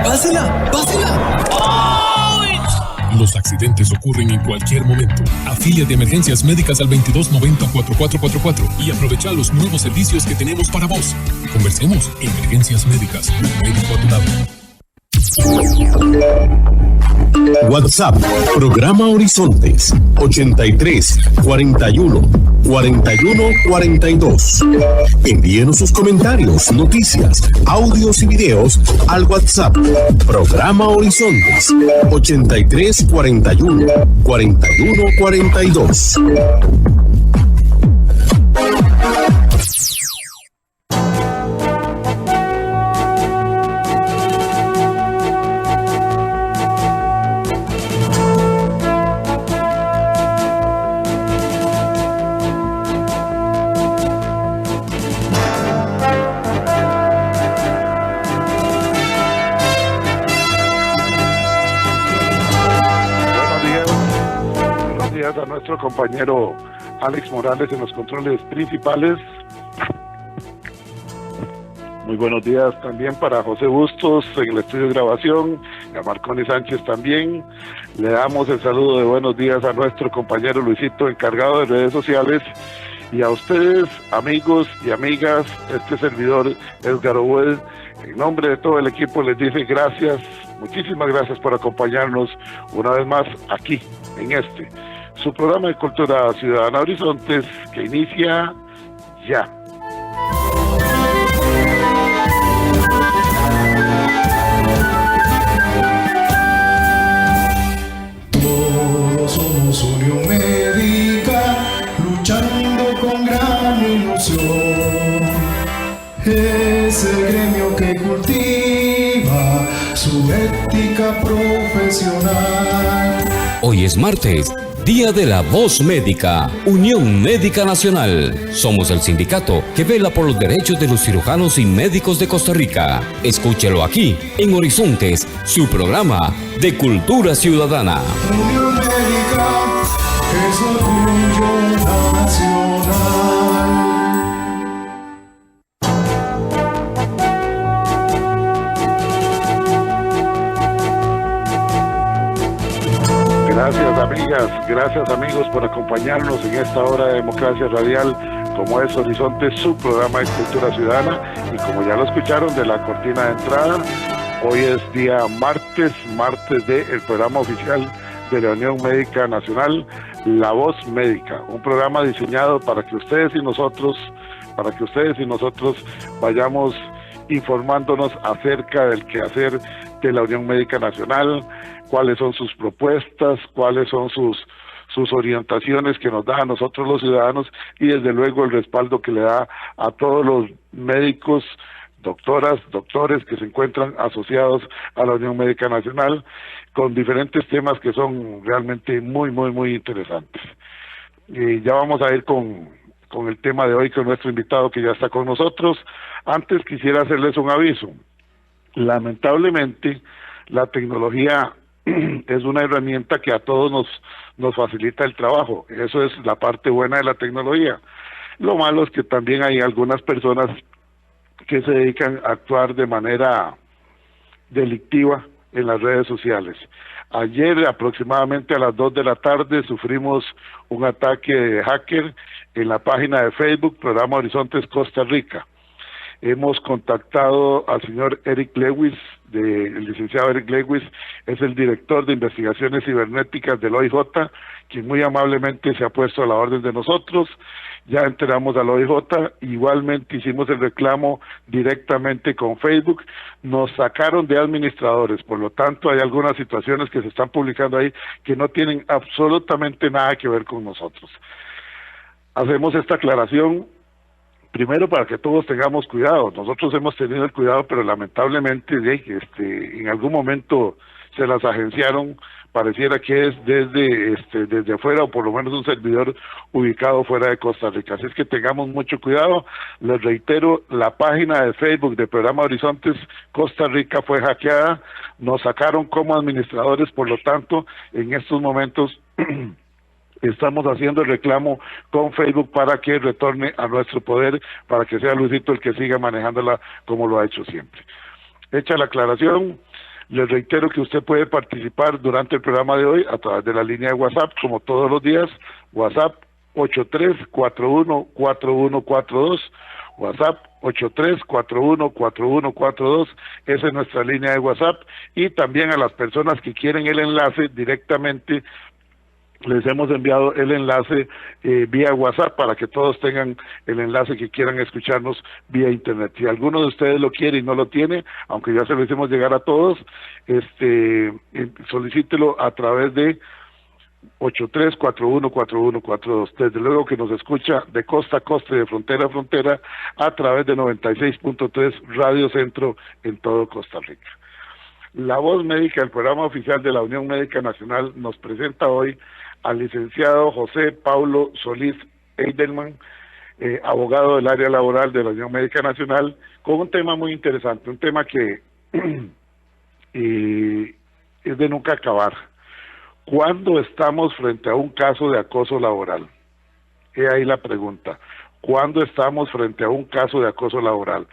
¡Pásela! ¡Pásela! ¡Ay! Los accidentes ocurren en cualquier momento. Afíliate a Emergencias Médicas al 2290-4444 y aprovecha los nuevos servicios que tenemos para vos. Conversemos. Emergencias Médicas. Un médico a tu lado. WhatsApp, programa Horizontes, 83 41 41 42. Envíenos sus comentarios, noticias, audios y videos al WhatsApp, programa Horizontes, 83 41 41 42. A nuestro compañero Alex Morales en los controles principales. Muy buenos días también para José Bustos en el estudio de grabación, y a Marconi Sánchez también. Le damos el saludo de buenos días a nuestro compañero Luisito, encargado de redes sociales, y a ustedes, amigos y amigas, este servidor Edgar Obuel, en nombre de todo el equipo les dice gracias, muchísimas gracias por acompañarnos una vez más aquí en su programa de Cultura Ciudadana Horizontes, que inicia ya. Todos somos Unión Médica, luchando con gran ilusión. Es el gremio que cultiva su ética profesional. Hoy es martes, Día de la Voz Médica, Unión Médica Nacional. Somos el sindicato que vela por los derechos de los cirujanos y médicos de Costa Rica. Escúchelo aquí, en Horizontes, su programa de Cultura Ciudadana. Unión Médica es orgullo nacional. Gracias amigas, gracias amigos por acompañarnos en esta hora de Democracia Radial, como es Horizonte, su programa de Cultura Ciudadana, y como ya lo escucharon de la cortina de entrada, hoy es día martes del programa oficial de la Unión Médica Nacional, La Voz Médica, un programa diseñado para que ustedes y nosotros vayamos informándonos acerca del quehacer de la Unión Médica Nacional, cuáles son sus propuestas, cuáles son sus orientaciones que nos da a nosotros los ciudadanos, y desde luego el respaldo que le da a todos los médicos, doctoras, doctores que se encuentran asociados a la Unión Médica Nacional, con diferentes temas que son realmente muy interesantes. Y ya vamos a ir con el tema de hoy, con nuestro invitado que ya está con nosotros. Antes quisiera hacerles un aviso. Lamentablemente, la tecnología es una herramienta que a todos nos facilita el trabajo. Eso es la parte buena de la tecnología. Lo malo es que también hay algunas personas que se dedican a actuar de manera delictiva en las redes sociales. Ayer, aproximadamente a las 2 de la tarde, sufrimos un ataque de hacker en la página de Facebook, Programa Horizontes Costa Rica. Hemos contactado al señor Eric Lewis, el licenciado Eric Lewis, es el director de investigaciones cibernéticas del OIJ, quien muy amablemente se ha puesto a la orden de nosotros. Ya enteramos al OIJ, igualmente hicimos el reclamo directamente con Facebook, nos sacaron de administradores, por lo tanto hay algunas situaciones que se están publicando ahí que no tienen absolutamente nada que ver con nosotros. Hacemos esta aclaración primero para que todos tengamos cuidado. Nosotros hemos tenido el cuidado, pero lamentablemente en algún momento se las agenciaron. Pareciera que es desde afuera, o por lo menos un servidor ubicado fuera de Costa Rica. Así es que tengamos mucho cuidado. Les reitero, la página de Facebook de Programa Horizontes Costa Rica fue hackeada, nos sacaron como administradores, por lo tanto, en estos momentos estamos haciendo el reclamo con Facebook para que retorne a nuestro poder, para que sea Luisito el que siga manejándola como lo ha hecho siempre. Hecha la aclaración, Les reitero que usted puede participar durante el programa de hoy a través de la línea de WhatsApp, como todos los días, WhatsApp 83414142, WhatsApp 83414142, esa es nuestra línea de WhatsApp, y también a las personas que quieren el enlace directamente, les hemos enviado el enlace vía WhatsApp para que todos tengan el enlace que quieran escucharnos vía internet. Si alguno de ustedes lo quiere y no lo tiene, aunque ya se lo hicimos llegar a todos, solicítelo a través de 83414142. Desde luego que nos escucha de costa a costa y de frontera a frontera a través de 96.3 Radio Centro en todo Costa Rica. La Voz Médica, el programa oficial de la Unión Médica Nacional, nos presenta hoy al licenciado José Paulo Solís Eidelman, abogado del área laboral de la Unión Médica Nacional, con un tema muy interesante, un tema que es de nunca acabar. ¿Cuándo estamos frente a un caso de acoso laboral? He ahí la pregunta. ¿Cuándo estamos frente a un caso de acoso laboral?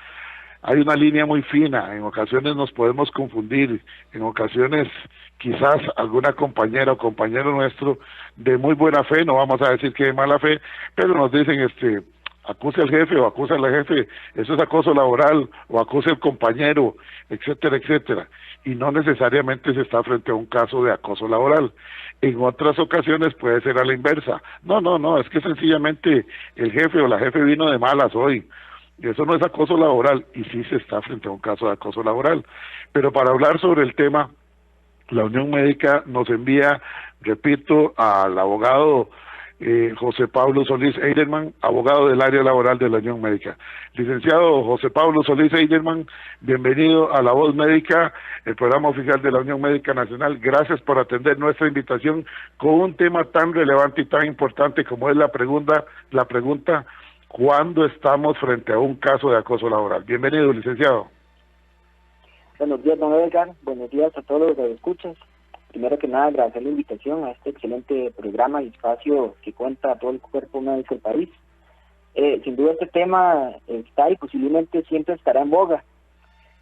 Hay una línea muy fina, en ocasiones nos podemos confundir, en ocasiones quizás alguna compañera o compañero nuestro de muy buena fe, no vamos a decir que de mala fe, pero nos dicen acuse al jefe o acusa a la jefe, eso es acoso laboral, o acuse al compañero, etcétera, etcétera, y no necesariamente se está frente a un caso de acoso laboral. En otras ocasiones puede ser a la inversa, no, es que sencillamente el jefe o la jefe vino de malas hoy, eso no es acoso laboral, y sí se está frente a un caso de acoso laboral. Pero para hablar sobre el tema, la Unión Médica nos envía, repito, al abogado José Paulo Solís Eidelman, abogado del área laboral de la Unión Médica. Licenciado José Paulo Solís Eidelman, bienvenido a La Voz Médica, el programa oficial de la Unión Médica Nacional. Gracias por atender nuestra invitación con un tema tan relevante y tan importante como es la pregunta, ¿cuándo estamos frente a un caso de acoso laboral? Bienvenido, licenciado. Buenos días, don Edgar. Buenos días a todos los que escuchan. Primero que nada, agradecer la invitación a este excelente programa y espacio que cuenta a todo el cuerpo médico del país. Sin duda este tema está y posiblemente siempre estará en boga.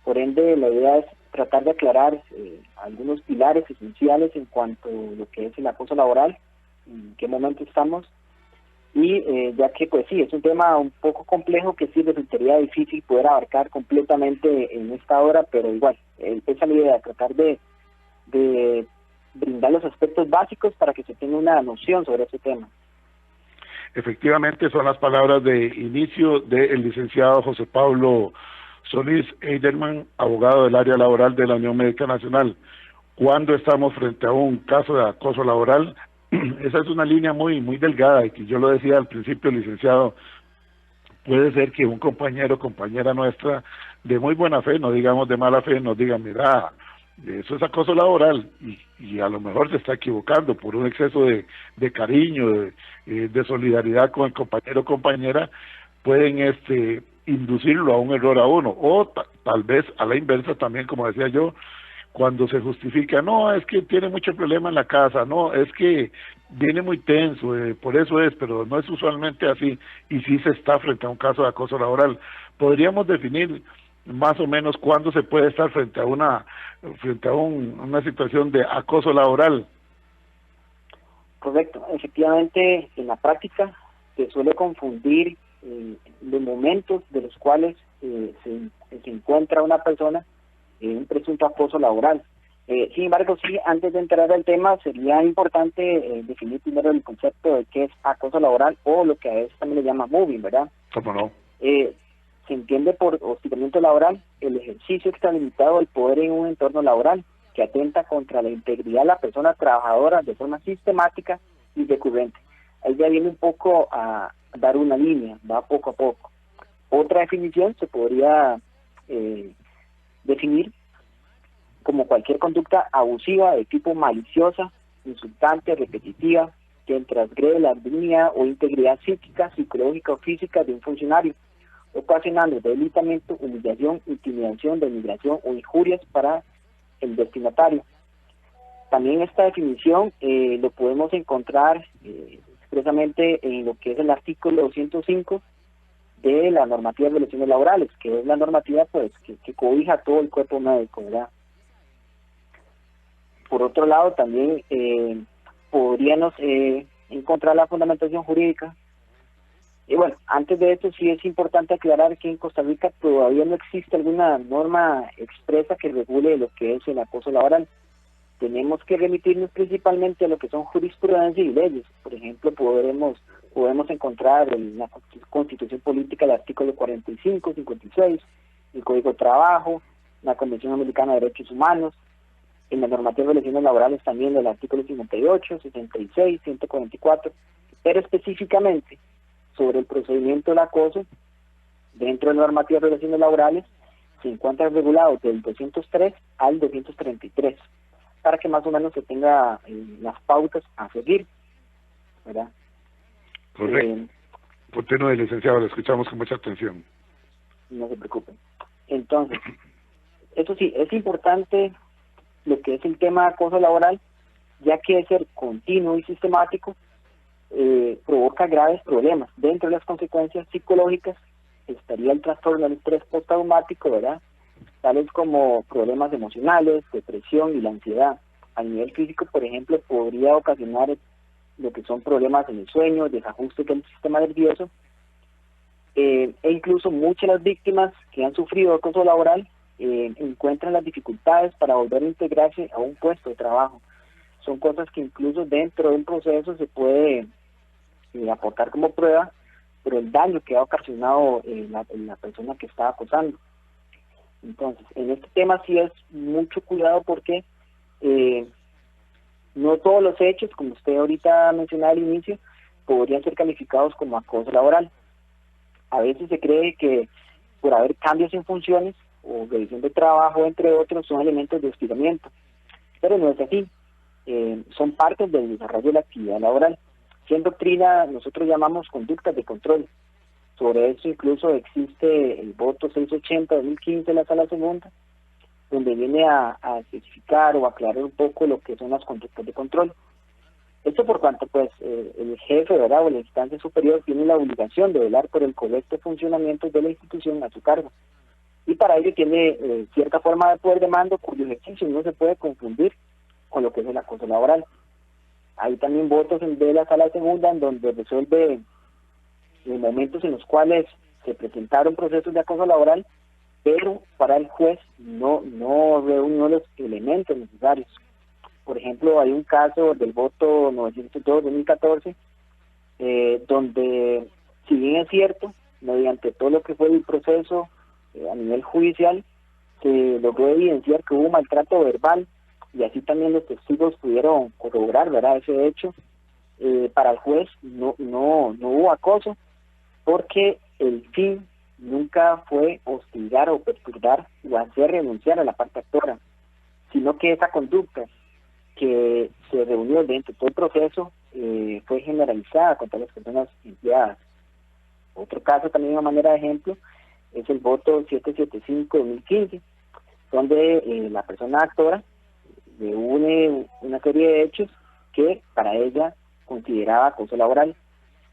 Por ende, la idea es tratar de aclarar algunos pilares esenciales en cuanto a lo que es el acoso laboral, en qué momento estamos, y ya que pues sí, es un tema un poco complejo que sí resultaría difícil poder abarcar completamente en esta hora, pero igual, esa es la idea, tratar de brindar los aspectos básicos para que se tenga una noción sobre ese tema. Efectivamente, son las palabras de inicio del licenciado José Paulo Solís Eidelman, abogado del área laboral de la Unión Médica Nacional. ¿Cuándo estamos frente a un caso de acoso laboral? Esa es una línea muy delgada, y que yo lo decía al principio, licenciado, puede ser que un compañero o compañera nuestra de muy buena fe, no digamos de mala fe, nos diga, mira, eso es acoso laboral, y a lo mejor se está equivocando por un exceso de cariño, de solidaridad con el compañero o compañera, pueden inducirlo a un error a uno, o tal vez a la inversa también, como decía yo, cuando se justifica, no, es que tiene mucho problema en la casa, no, es que viene muy tenso, por eso es, pero no es usualmente así, y sí se está frente a un caso de acoso laboral. ¿Podríamos definir más o menos cuándo se puede estar frente a una situación de acoso laboral? Correcto, efectivamente en la práctica se suele confundir los momentos de los cuales se encuentra una persona en un presunto acoso laboral. Sin embargo, sí, antes de entrar al tema, sería importante definir primero el concepto de qué es acoso laboral, o lo que a veces también le llama mobbing, ¿verdad? ¿Cómo no? Se entiende por hostigamiento laboral el ejercicio extralimitado del poder en un entorno laboral que atenta contra la integridad de la persona trabajadora de forma sistemática y recurrente. Ahí ya viene un poco a dar una línea, va poco a poco. Otra definición se podría definir como cualquier conducta abusiva de tipo maliciosa, insultante, repetitiva, que transgrede la dignidad o integridad psíquica, psicológica o física de un funcionario, ocasionando debilitamiento, humillación, intimidación, denigración o injurias para el destinatario. También esta definición lo podemos encontrar expresamente en lo que es el artículo 205 de la normativa de relaciones laborales, que es la normativa pues que cobija todo el cuerpo médico, ¿verdad? Por otro lado, también podríamos encontrar la fundamentación jurídica. Y bueno, antes de esto sí es importante aclarar que en Costa Rica todavía no existe alguna norma expresa que regule lo que es el acoso laboral. Tenemos que remitirnos principalmente a lo que son jurisprudencia y leyes. Por ejemplo, podemos encontrar en la Constitución Política el artículo 45, 56, el Código de Trabajo, la Convención Americana de Derechos Humanos, en la normativa de relaciones laborales también del artículo 58, 66, 144, pero específicamente sobre el procedimiento del acoso, dentro de la normativa de relaciones laborales, se encuentra regulado del 203 al 233, para que más o menos se tenga las pautas a seguir, ¿verdad? Correcto. Continúe, licenciado, lo escuchamos con mucha atención. No se preocupen. Entonces, eso sí, es importante lo que es el tema de acoso laboral, ya que de ser continuo y sistemático, provoca graves problemas. Dentro de las consecuencias psicológicas estaría el trastorno del estrés postraumático, ¿verdad? Tales como problemas emocionales, depresión y la ansiedad. A nivel físico, por ejemplo, podría ocasionar lo que son problemas en el sueño, desajustes del sistema nervioso, e incluso muchas de las víctimas que han sufrido acoso laboral encuentran las dificultades para volver a integrarse a un puesto de trabajo. Son cosas que incluso dentro de un proceso se puede aportar como prueba, pero el daño que ha ocasionado la persona que está acosando. Entonces, en este tema sí es mucho cuidado porque no todos los hechos, como usted ahorita mencionaba al inicio, podrían ser calificados como acoso laboral. A veces se cree que por haber cambios en funciones o revisión de trabajo, entre otros, son elementos de hostigamiento, pero no es así. Son partes del desarrollo de la actividad laboral. Si en doctrina nosotros llamamos conductas de control. Sobre eso incluso existe el voto 680-2015 de la Sala Segunda, donde viene a especificar o aclarar un poco lo que son las conductas de control. Esto por cuanto pues el jefe, ¿verdad?, o la instancia superior tiene la obligación de velar por el correcto funcionamiento de la institución a su cargo. Y para ello tiene cierta forma de poder de mando cuyo ejercicio no se puede confundir con lo que es el acoso laboral. Hay también votos de la Sala Segunda en donde resuelve momentos en los cuales se presentaron procesos de acoso laboral, pero para el juez no reunió los elementos necesarios. Por ejemplo, hay un caso del voto 902-2014, donde, si bien es cierto, mediante todo lo que fue el proceso a nivel judicial, se logró evidenciar que hubo maltrato verbal, y así también los testigos pudieron corroborar, ¿verdad?, ese hecho. Para el juez no hubo acoso, porque el fin nunca fue hostigar o perturbar o hacer renunciar a la parte actora, sino que esa conducta que se reunió dentro de todo el proceso fue generalizada contra las personas empleadas. Otro caso también a manera de ejemplo es el voto 775-2015, donde la persona actora reúne una serie de hechos que para ella consideraba acoso laboral.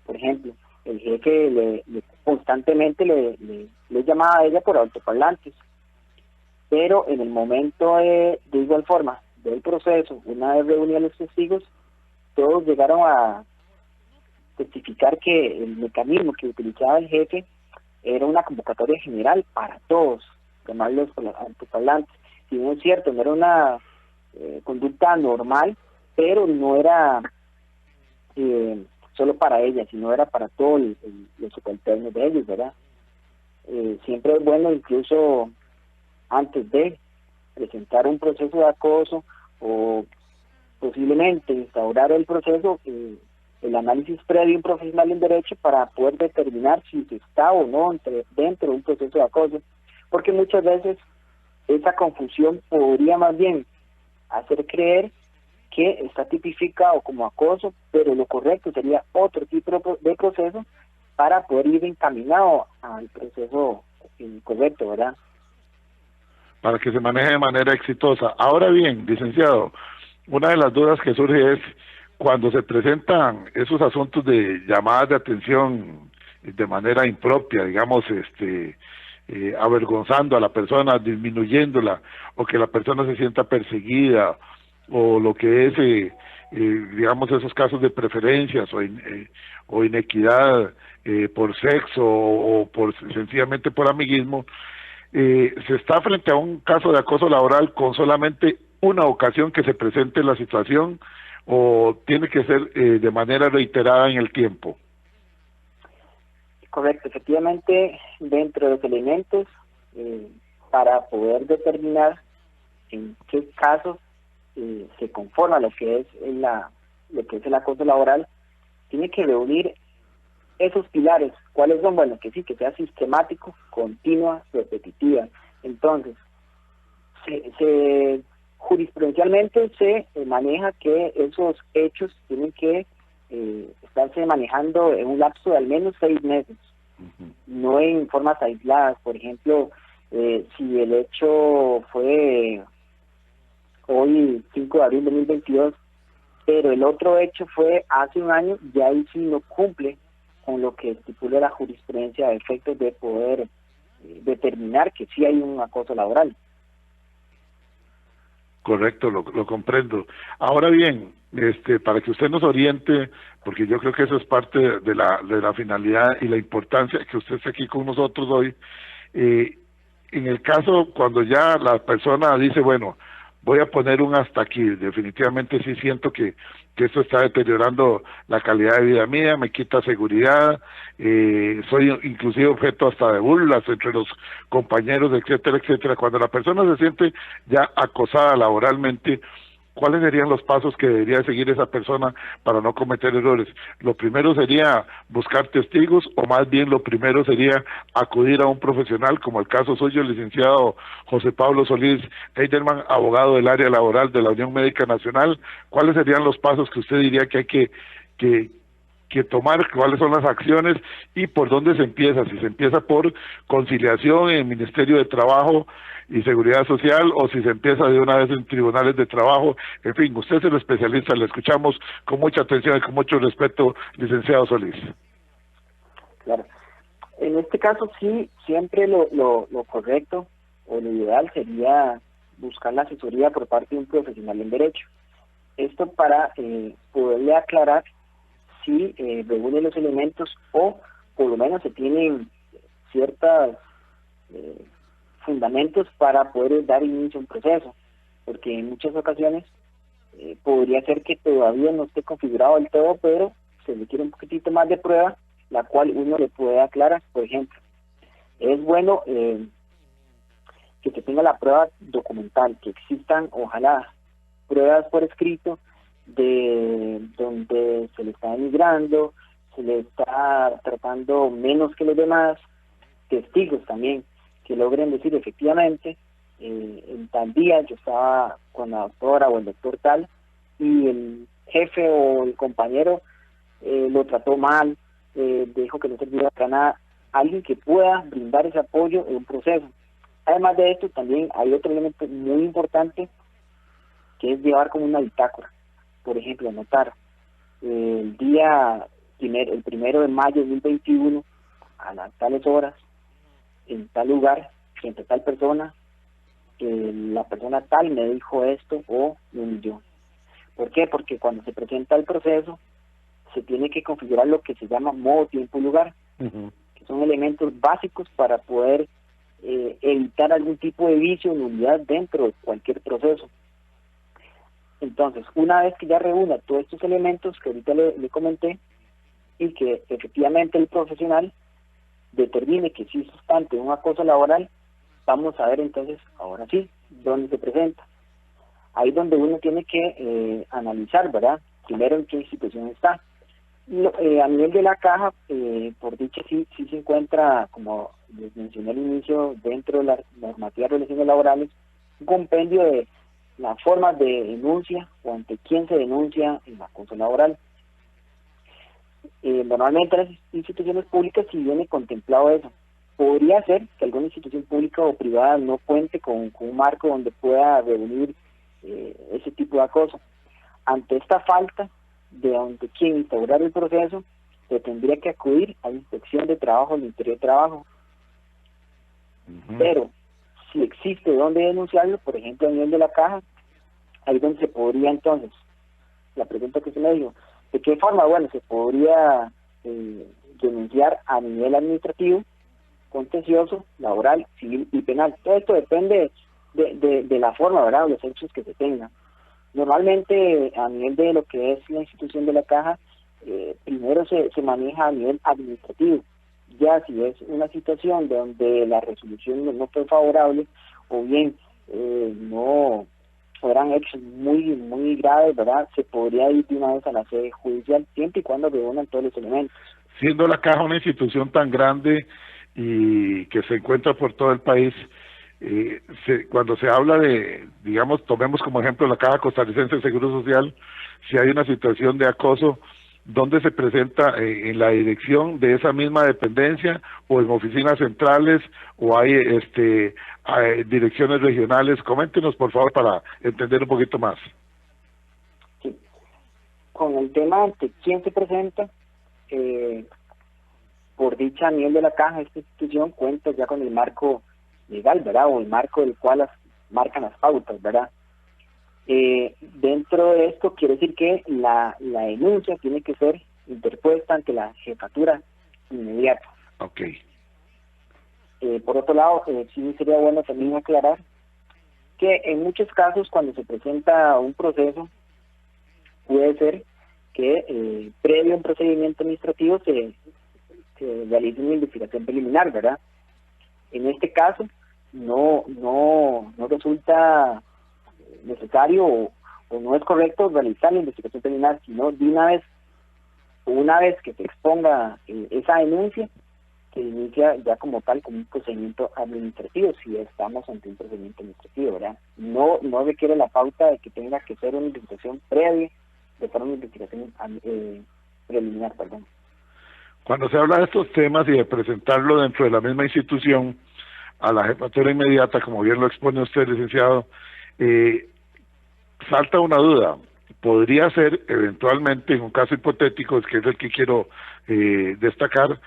Por ejemplo, el jefe constantemente le llamaba a ella por altoparlantes, pero en el momento de igual forma del proceso, una vez reunidos a los testigos, todos llegaron a testificar que el mecanismo que utilizaba el jefe era una convocatoria general para todos, llamarlos altoparlantes. Si bien es cierto, no era una conducta normal, pero no era solo para ella, sino era para todos los subalternos de ellos, ¿verdad? Siempre es bueno, incluso antes de presentar un proceso de acoso o posiblemente instaurar el proceso, el análisis previo de un profesional en derecho para poder determinar si se está o no dentro de un proceso de acoso, porque muchas veces esa confusión podría más bien hacer creer que está tipificado como acoso, pero lo correcto sería otro tipo de proceso para poder ir encaminado al proceso correcto, ¿verdad? Para que se maneje de manera exitosa. Ahora bien, licenciado, una de las dudas que surge es cuando se presentan esos asuntos de llamadas de atención de manera impropia, digamos, avergonzando a la persona, disminuyéndola, o que la persona se sienta perseguida o lo que es, digamos, esos casos de preferencias o inequidad por sexo o por sencillamente por amiguismo, se está frente a un caso de acoso laboral con solamente una ocasión que se presente la situación, o tiene que ser de manera reiterada en el tiempo. Correcto, efectivamente, dentro de los elementos para poder determinar en qué casos se conforma lo que es el acoso laboral, tiene que reunir esos pilares. ¿Cuáles son? Bueno, que sí, que sea sistemático, continua, repetitiva. Entonces, jurisprudencialmente se maneja que esos hechos tienen que estarse manejando en un lapso de al menos 6 meses, no en formas aisladas. Por ejemplo, si el hecho fue hoy 5 de abril de 2022, pero el otro hecho fue hace un año, ya ahí sí no cumple con lo que estipula la jurisprudencia a efectos de poder determinar que sí hay un acoso laboral. Correcto, lo comprendo. Ahora bien, para que usted nos oriente, porque yo creo que eso es parte de la finalidad y la importancia que usted esté aquí con nosotros hoy, en el caso cuando ya la persona dice, bueno, voy a poner un hasta aquí, definitivamente sí siento que esto está deteriorando la calidad de vida mía, me quita seguridad, soy inclusive objeto hasta de burlas entre los compañeros, etcétera, etcétera. Cuando la persona se siente ya acosada laboralmente, ¿cuáles serían los pasos que debería seguir esa persona para no cometer errores? ¿Lo primero sería buscar testigos, o más bien lo primero sería acudir a un profesional, como el caso suyo, el licenciado José Pablo Solís Eiderman, abogado del área laboral de la Unión Médica Nacional? ¿Cuáles serían los pasos que usted diría que hay que tomar, cuáles son las acciones y por dónde se empieza? Si se empieza por conciliación en el Ministerio de Trabajo y Seguridad Social, o si se empieza de una vez en tribunales de trabajo. En fin, usted es el especialista, le escuchamos con mucha atención y con mucho respeto, licenciado Solís. Claro. En este caso sí, siempre lo correcto o lo ideal sería buscar la asesoría por parte de un profesional en derecho. Esto para poderle aclarar si reúne los elementos, o por lo menos se tienen ciertos fundamentos para poder dar inicio a un proceso, porque en muchas ocasiones podría ser que todavía no esté configurado del todo, pero se requiere un poquitito más de prueba, la cual uno le puede aclarar. Por ejemplo, es bueno que se tenga la prueba documental, que existan, ojalá, pruebas por escrito de donde se le está denigrando, se le está tratando menos que los demás, testigos también que logren decir efectivamente, en tal día yo estaba con la doctora o el doctor tal, y el jefe o el compañero lo trató mal, dijo que no servía para nada. Alguien que pueda brindar ese apoyo en un proceso. Además de esto, también hay otro elemento muy importante, que es llevar como una bitácora. Por ejemplo, anotar el primero de mayo de 2021, a las tales horas, en tal lugar, frente a tal persona, la persona tal me dijo esto o me humilló. ¿Por qué? Porque cuando se presenta el proceso, se tiene que configurar lo que se llama modo, tiempo y lugar, que son elementos básicos para poder evitar algún tipo de vicio o nulidad dentro de cualquier proceso. Entonces, una vez que ya reúna todos estos elementos que ahorita le comenté, y que efectivamente el profesional determine que sí es ante un acoso laboral, vamos a ver entonces, ahora sí, dónde se presenta. Ahí donde uno tiene que analizar, ¿verdad? Primero, en qué institución está. A nivel de la caja, por dicha, sí se encuentra, como les mencioné al inicio, dentro de la normativa de relaciones laborales, un compendio de las formas de denuncia o ante quién se denuncia el acoso laboral. Normalmente en las instituciones públicas sí viene contemplado eso. Podría ser que alguna institución pública o privada no cuente con un marco donde pueda reunir ese tipo de acoso. Ante esta falta de donde quien instaurar el proceso, se tendría que acudir a la Inspección de Trabajo del Ministerio de Trabajo. Pero si existe donde denunciarlo, por ejemplo a nivel de la caja, ahí es donde se podría entonces, la pregunta que se me dijo, ¿de qué forma? Bueno, se podría denunciar a nivel administrativo, contencioso, laboral, civil y penal. Todo esto depende de la forma, ¿verdad?, o los hechos que se tengan. Normalmente, a nivel de lo que es la institución de la caja, primero se maneja a nivel administrativo. Ya si es una situación donde la resolución no fue favorable, o bien no fueran hechos muy graves, ¿verdad?, se podría ir de una vez a la sede judicial, siempre y cuando reúnan todos los elementos. Siendo la caja una institución tan grande y que se encuentra por todo el país, cuando se habla de, digamos, tomemos como ejemplo la Caja Costarricense de Seguro Social, si hay una situación de acoso, ¿dónde se presenta? ¿En la dirección de esa misma dependencia o en oficinas centrales o hay direcciones regionales? Coméntenos, por favor, para entender un poquito más. Sí. Con el tema ante quién se presenta, por dicha a nivel de la caja, esta institución cuenta ya con el marco legal, ¿verdad?, o el marco del cual marcan las pautas, ¿verdad? Dentro de esto quiere decir que la denuncia tiene que ser interpuesta ante la jefatura inmediata. Ok. Por otro lado, sí sería bueno también aclarar que en muchos casos cuando se presenta un proceso, puede ser que previo a un procedimiento administrativo se realice una investigación preliminar, ¿verdad? En este caso, no resulta necesario o no es correcto realizar la investigación preliminar, sino de una vez que se exponga esa denuncia, se inicia ya como tal como un procedimiento administrativo, si estamos ante un procedimiento administrativo, ¿verdad? No requiere la pauta de que tenga que ser una investigación previa, de forma de investigación preliminar, perdón. Cuando se habla de estos temas y de presentarlo dentro de la misma institución, a la jefatura inmediata, como bien lo expone usted, licenciado, salta una duda. Podría ser, eventualmente, en un caso hipotético, que es el que quiero destacar,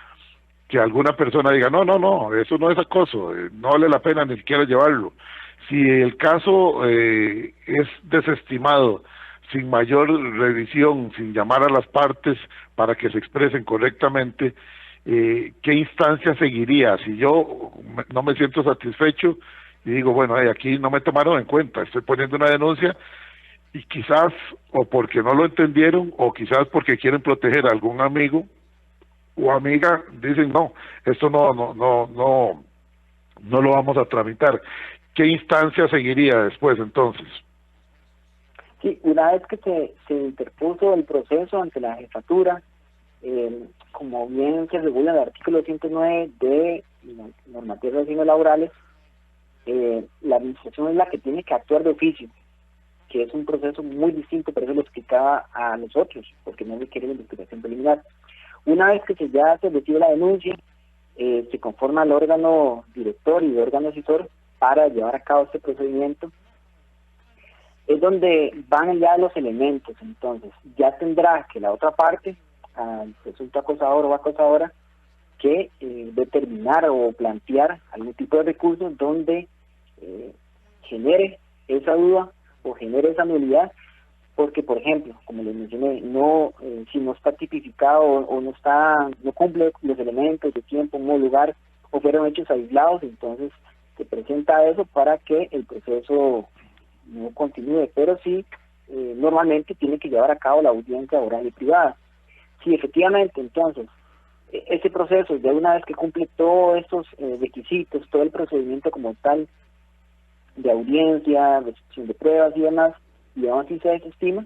que alguna persona diga, no, eso no es acoso, no vale la pena ni siquiera llevarlo. Si el caso es desestimado, sin mayor revisión, sin llamar a las partes para que se expresen correctamente, ¿qué instancia seguiría? Si yo no me siento satisfecho y digo, bueno, aquí no me tomaron en cuenta, estoy poniendo una denuncia y quizás o porque no lo entendieron o quizás porque quieren proteger a algún amigo o amiga, dicen no, esto no lo vamos a tramitar. ¿Qué instancia seguiría después entonces? Sí, una vez que se interpuso el proceso ante la jefatura, como bien se regula el artículo 109 de normativas de asignos laborales, la administración es la que tiene que actuar de oficio, que es un proceso muy distinto, pero eso lo explicaba a nosotros, porque no requiere una investigación preliminar. Una vez que ya se recibe la denuncia, se conforma el órgano director y el órgano asesor para llevar a cabo este procedimiento. Es donde van ya los elementos, entonces ya tendrá que la otra parte, al presunto acosador o acosadora, que determinar o plantear algún tipo de recursos donde genere esa duda o genere esa nulidad, porque por ejemplo, como les mencioné, si no está tipificado o no cumple los elementos de tiempo, modo, lugar, o fueron hechos aislados, entonces se presenta eso para que el proceso no continúe, pero sí normalmente tiene que llevar a cabo la audiencia oral y privada. Si efectivamente entonces ese proceso, de una vez que cumple todos estos requisitos, todo el procedimiento como tal de audiencia, recepción de pruebas y demás, y aún así se desestima,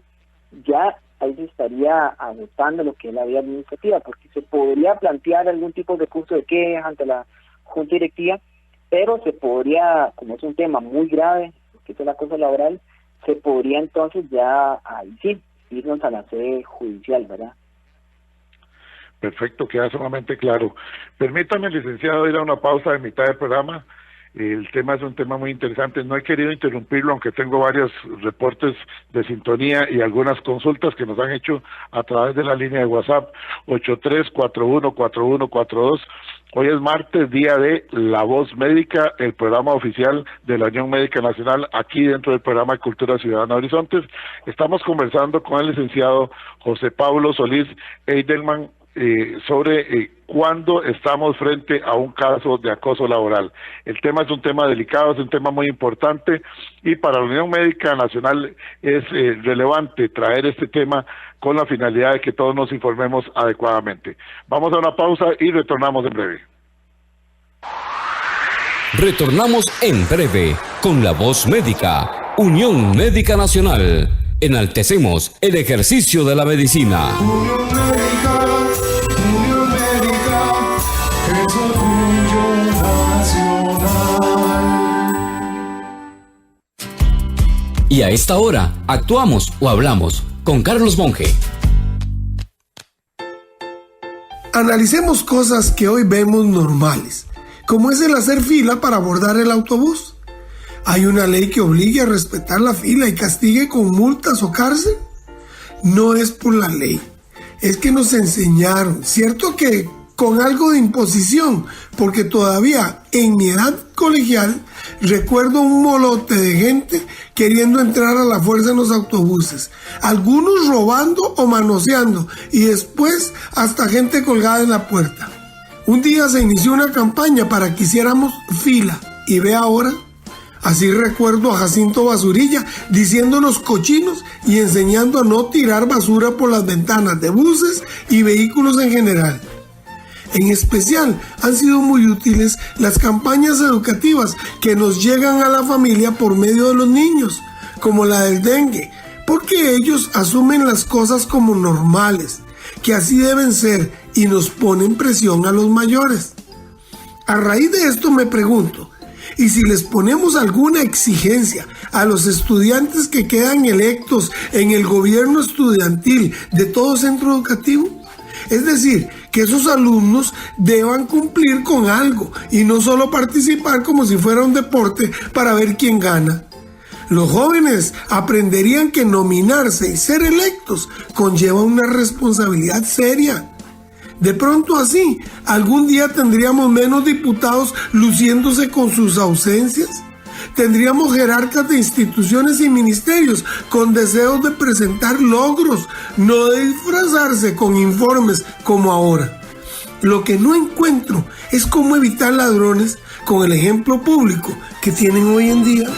ya ahí se estaría agotando lo que es la vía administrativa, porque se podría plantear algún tipo de recurso de queja ante la junta directiva, pero se podría, como es un tema muy grave, que es el acoso laboral, se podría entonces ya ahí sí irnos a la sede judicial, ¿verdad? Perfecto, queda sumamente claro. Permítame, licenciado, ir a una pausa de mitad del programa El tema es un tema muy interesante. No he querido interrumpirlo, aunque tengo varios reportes de sintonía y algunas consultas que nos han hecho a través de la línea de WhatsApp 83414142. Hoy es martes, día de La Voz Médica, el programa oficial de la Unión Médica Nacional, aquí dentro del programa de Cultura Ciudadana Horizontes. Estamos conversando con el licenciado José Pablo Solís Eidelman sobre cuándo estamos frente a un caso de acoso laboral. El tema es un tema delicado, es un tema muy importante, y para la Unión Médica Nacional es relevante traer este tema con la finalidad de que todos nos informemos adecuadamente. Vamos a una pausa y retornamos en breve. Retornamos en breve con La Voz Médica, Unión Médica Nacional. Enaltecemos el ejercicio de la medicina. Unión Médica, es orgullo nacional. Y a esta hora, actuamos o hablamos con Carlos Monge. Analicemos cosas que hoy vemos normales, como es el hacer fila para abordar el autobús. ¿Hay una ley que obligue a respetar la fila y castigue con multas o cárcel? No es por la ley, es que nos enseñaron, cierto que con algo de imposición, porque todavía en mi edad colegial recuerdo un molote de gente queriendo entrar a la fuerza en los autobuses, algunos robando o manoseando y después hasta gente colgada en la puerta. Un día se inició una campaña para que hiciéramos fila y ve ahora. Así recuerdo a Jacinto Basurilla diciéndonos cochinos y enseñando a no tirar basura por las ventanas de buses y vehículos en general. En especial, han sido muy útiles las campañas educativas que nos llegan a la familia por medio de los niños, como la del dengue, porque ellos asumen las cosas como normales, que así deben ser, y nos ponen presión a los mayores. A raíz de esto me pregunto, ¿y si les ponemos alguna exigencia a los estudiantes que quedan electos en el gobierno estudiantil de todo centro educativo? Es decir, que esos alumnos deban cumplir con algo y no solo participar como si fuera un deporte para ver quién gana. Los jóvenes aprenderían que nominarse y ser electos conlleva una responsabilidad seria. De pronto así, algún día tendríamos menos diputados luciéndose con sus ausencias. Tendríamos jerarcas de instituciones y ministerios con deseos de presentar logros, no de disfrazarse con informes como ahora. Lo que no encuentro es cómo evitar ladrones con el ejemplo público que tienen hoy en día.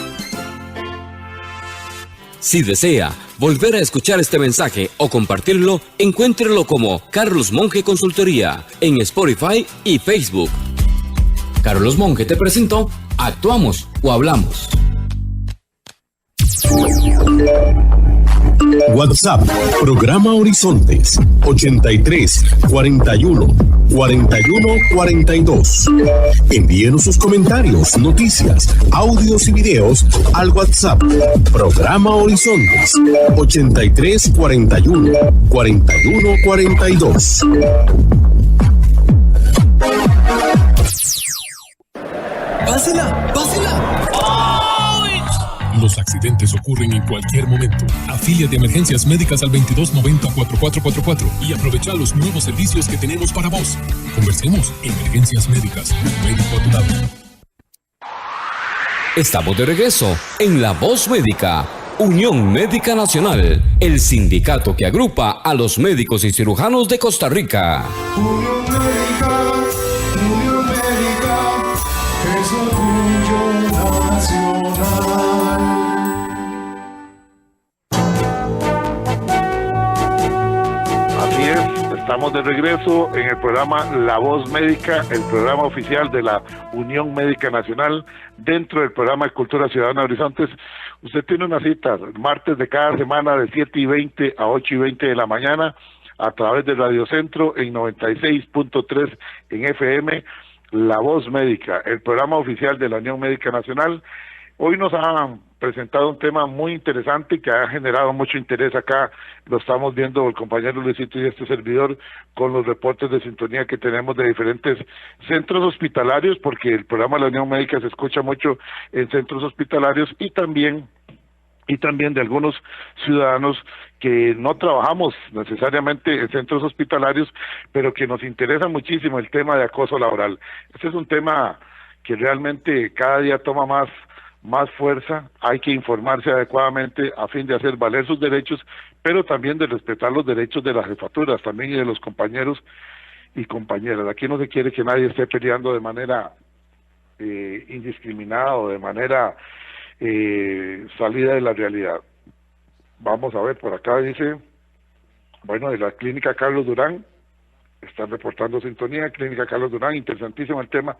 Si desea volver a escuchar este mensaje o compartirlo, encuéntrelo como Carlos Monge Consultoría en Spotify y Facebook. Carlos Monge te presentó Actuamos o Hablamos. WhatsApp, programa Horizontes, 83 41 41 42. Envíenos sus comentarios, noticias, audios y videos al WhatsApp, programa Horizontes, 83 41 41 42. ¡Pásela! ¡Pásela! Los accidentes ocurren en cualquier momento. Afíliate a Emergencias Médicas al 2290-4444 y aprovecha los nuevos servicios que tenemos para vos. Conversemos. Emergencias Médicas. Un médico a tu lado. Estamos de regreso en La Voz Médica, Unión Médica Nacional, el sindicato que agrupa a los médicos y cirujanos de Costa Rica. Unión Médica, es orgullo nacional. Así es, estamos de regreso en el programa La Voz Médica, el programa oficial de la Unión Médica Nacional, dentro del programa de Cultura Ciudadana Horizontes. Usted tiene una cita martes de cada semana de 7:20 a 8:20 de la mañana a través de Radio Centro en 96.3 en FM, La Voz Médica, el programa oficial de la Unión Médica Nacional. Hoy nos han presentado un tema muy interesante que ha generado mucho interés acá. Lo estamos viendo el compañero Luisito y este servidor con los reportes de sintonía que tenemos de diferentes centros hospitalarios, porque el programa de la Unión Médica se escucha mucho en centros hospitalarios y también de algunos ciudadanos que no trabajamos necesariamente en centros hospitalarios, pero que nos interesa muchísimo el tema de acoso laboral. Este es un tema que realmente cada día toma más fuerza. Hay que informarse adecuadamente a fin de hacer valer sus derechos, pero también de respetar los derechos de las jefaturas también y de los compañeros y compañeras. Aquí no se quiere que nadie esté peleando de manera indiscriminada o de manera salida de la realidad. Vamos a ver, por acá dice, bueno, de la clínica Carlos Durán, están reportando sintonía, clínica Carlos Durán, interesantísimo el tema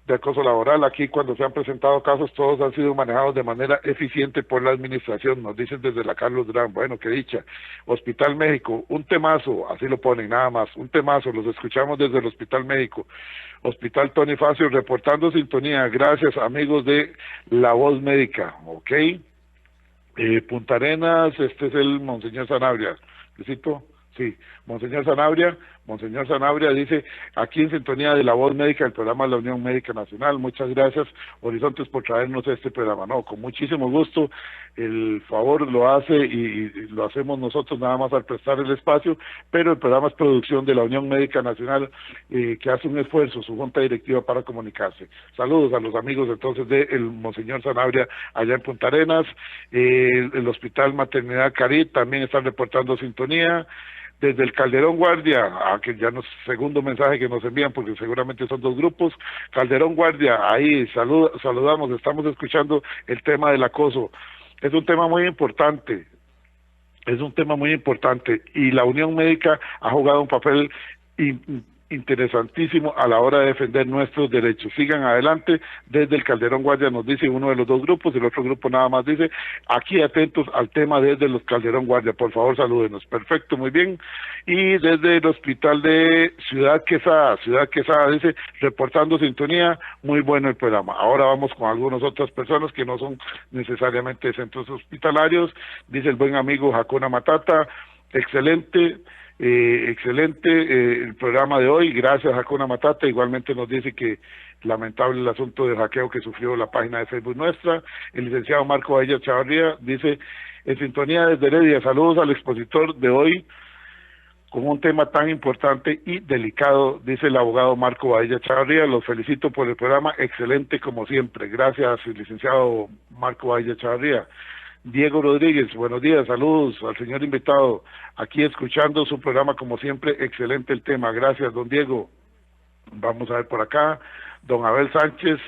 de acoso laboral. Aquí cuando se han presentado casos, todos han sido manejados de manera eficiente por la administración, nos dicen desde la Carlos Durán. Bueno, qué dicha. Hospital México, un temazo, así lo ponen nada más, un temazo, los escuchamos desde el Hospital México. Hospital Tony Facio, reportando sintonía, gracias amigos de La Voz Médica, ok. Punta Arenas, este es el Monseñor Sanabria, ¿necesito? Sí, Monseñor Sanabria dice, aquí en sintonía de La Voz Médica, el programa de la Unión Médica Nacional, muchas gracias Horizontes por traernos este programa. No, con muchísimo gusto, el favor lo hace y lo hacemos nosotros nada más al prestar el espacio, pero el programa es producción de la Unión Médica Nacional, que hace un esfuerzo, su junta directiva, para comunicarse. Saludos a los amigos entonces del Monseñor Sanabria allá en Punta Arenas. El Hospital Maternidad Carit también están reportando sintonía. Desde el Calderón Guardia, que ya nos segundo mensaje que nos envían, porque seguramente son dos grupos. Calderón Guardia, ahí saludamos, estamos escuchando el tema del acoso. Es un tema muy importante, y la Unión Médica ha jugado un papel interesantísimo a la hora de defender nuestros derechos. Sigan adelante. Desde el Calderón Guardia nos dice uno de los dos grupos, el otro grupo nada más dice, aquí atentos al tema desde los Calderón Guardia, por favor salúdenos. Perfecto, muy bien. Y desde el Hospital de Ciudad Quesada dice, reportando sintonía, muy bueno el programa. Ahora vamos con algunas otras personas que no son necesariamente centros hospitalarios. Dice el buen amigo Hakuna Matata, excelente el programa de hoy, gracias Hakuna Matata. Igualmente nos dice que lamentable el asunto de hackeo que sufrió la página de Facebook nuestra. El licenciado Marco Bahía Chavarría dice, en sintonía desde Heredia, saludos al expositor de hoy con un tema tan importante y delicado, dice el abogado Marco Bahía Chavarría. Los felicito por el programa, excelente como siempre. Gracias, licenciado Marco Bahía Chavarría. Diego Rodríguez, buenos días, saludos al señor invitado, aquí escuchando su programa como siempre, excelente el tema, gracias don Diego. Vamos a ver por acá, don Abel Sánchez,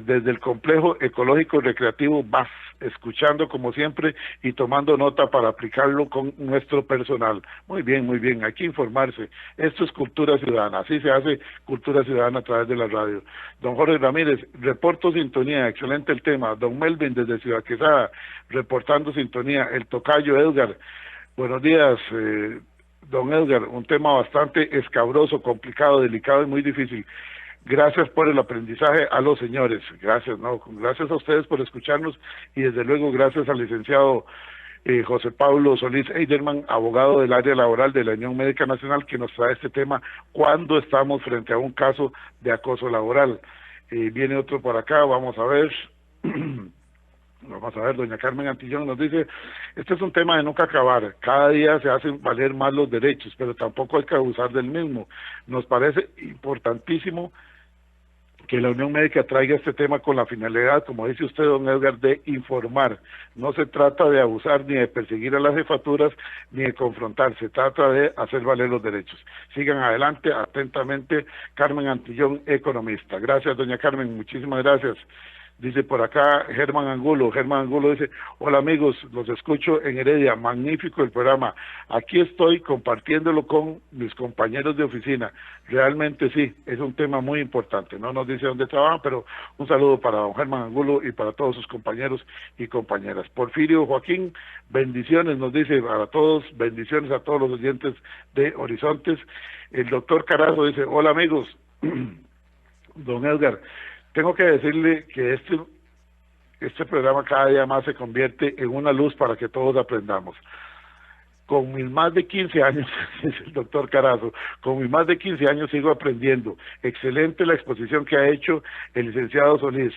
desde el Complejo Ecológico y Recreativo VAS, escuchando como siempre y tomando nota para aplicarlo con nuestro personal. Muy bien, hay que informarse. Esto es cultura ciudadana, así se hace cultura ciudadana a través de la radio. Don Jorge Ramírez, reporto sintonía, excelente el tema. Don Melvin desde Ciudad Quesada, reportando sintonía. El tocayo Edgar, buenos días, don Edgar, un tema bastante escabroso, complicado, delicado y muy difícil. Gracias por el aprendizaje a los señores, gracias a ustedes por escucharnos y desde luego gracias al licenciado José Pablo Solís Eiderman, abogado del área laboral de la Unión Médica Nacional, que nos trae este tema cuando estamos frente a un caso de acoso laboral. Viene otro por acá, vamos a ver, doña Carmen Antillón nos dice, este es un tema de nunca acabar, cada día se hacen valer más los derechos, pero tampoco hay que abusar del mismo. Nos parece importantísimo que la Unión Médica traiga este tema con la finalidad, como dice usted, don Edgar, de informar. No se trata de abusar ni de perseguir a las jefaturas ni de confrontar, se trata de hacer valer los derechos. Sigan adelante, atentamente, Carmen Antillón, economista. Gracias, doña Carmen, muchísimas gracias. Dice por acá Germán Angulo dice, hola amigos, los escucho en Heredia, magnífico el programa, aquí estoy compartiéndolo con mis compañeros de oficina, realmente sí, es un tema muy importante, no nos dice dónde trabajan, pero un saludo para don Germán Angulo y para todos sus compañeros y compañeras. Porfirio Joaquín, bendiciones, nos dice para todos, bendiciones a todos los oyentes de Horizontes. El doctor Carazo dice, hola amigos, don Edgar, tengo que decirle que este programa cada día más se convierte en una luz para que todos aprendamos. Con mis más de 15 años, dice el doctor Carazo, con mis más de 15 años sigo aprendiendo. Excelente la exposición que ha hecho el licenciado Solís,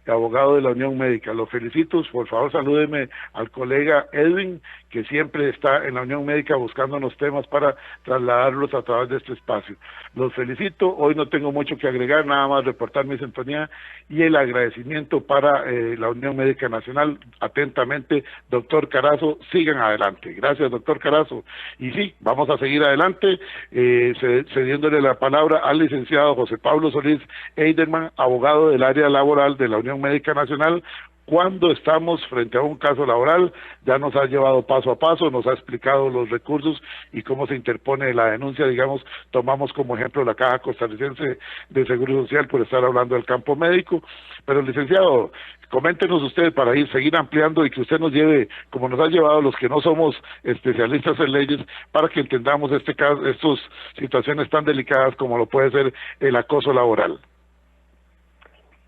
abogado de la Unión Médica. Lo felicito, por favor salúdeme al colega Edwin, que siempre está en la Unión Médica buscándonos temas para trasladarlos a través de este espacio. Los felicito, hoy no tengo mucho que agregar, nada más reportar mi sintonía y el agradecimiento para la Unión Médica Nacional. Atentamente, doctor Carazo, sigan adelante. Gracias, doctor Carazo. Y sí, vamos a seguir adelante, cediéndole la palabra al licenciado José Pablo Solís Eiderman, abogado del área laboral de la Unión Médica Nacional. Cuando estamos frente a un caso laboral, ya nos ha llevado paso a paso, nos ha explicado los recursos y cómo se interpone la denuncia. Digamos, tomamos como ejemplo la Caja Costarricense de Seguro Social por estar hablando del campo médico. Pero, licenciado, coméntenos usted para seguir ampliando y que usted nos lleve, como nos ha llevado los que no somos especialistas en leyes, para que entendamos este caso, estas situaciones tan delicadas como lo puede ser el acoso laboral.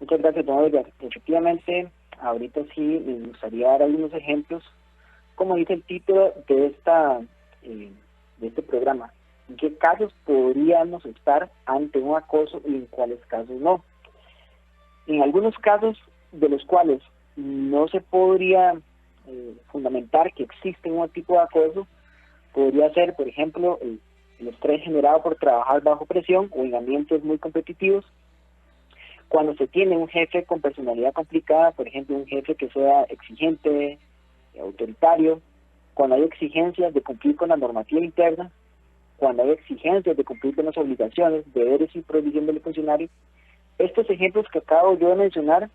Muchas gracias, don Edgar. Efectivamente, ahorita sí me gustaría dar algunos ejemplos, como dice el título de este programa. ¿En qué casos podríamos estar ante un acoso y en cuáles casos no? En algunos casos de los cuales no se podría fundamentar que existe un tipo de acoso, podría ser, por ejemplo, el estrés generado por trabajar bajo presión o en ambientes muy competitivos. Cuando se tiene un jefe con personalidad complicada, por ejemplo, un jefe que sea exigente, autoritario, cuando hay exigencias de cumplir con la normativa interna, cuando hay exigencias de cumplir con las obligaciones, deberes y prohibición del funcionario, estos ejemplos que acabo yo de mencionar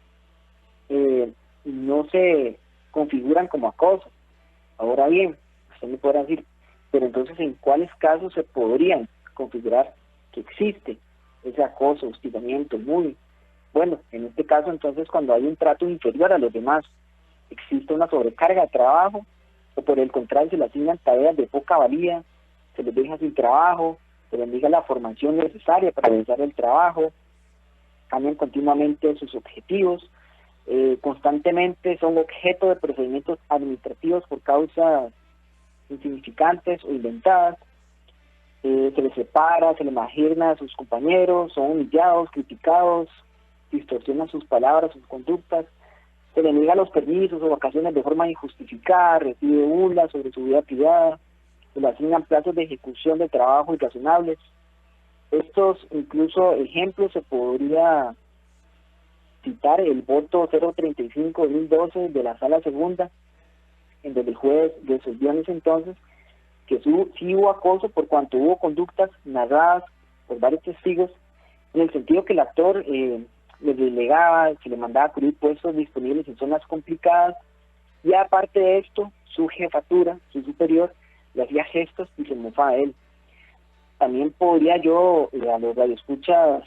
no se configuran como acoso. Ahora bien, usted me podrá decir, pero entonces, ¿en cuáles casos se podrían configurar que existe ese acoso, hostigamiento? Bueno, en este caso entonces cuando hay un trato inferior a los demás, existe una sobrecarga de trabajo, o por el contrario se le asignan tareas de poca valía, se les deja sin trabajo, se les niega la formación necesaria para realizar el trabajo, cambian continuamente sus objetivos, constantemente son objeto de procedimientos administrativos por causas insignificantes o inventadas, se les separa, se les margina a sus compañeros, son humillados, criticados, distorsionan sus palabras, sus conductas, se le niega los permisos o vacaciones de forma injustificada, recibe burlas sobre su vida privada, se le asignan plazos de ejecución de trabajo irrazonables. Estos incluso ejemplos se podría citar el voto 035-2012 de la Sala Segunda, en donde el juez resolvió en ese entonces que sí hubo acoso por cuanto hubo conductas narradas por varios testigos, en el sentido que el actor le delegaba, se le mandaba cubrir puestos disponibles en zonas complicadas, y aparte de esto, su jefatura, su superior, le hacía gestos y se mofaba de él. También podría yo, a los radioescuchas,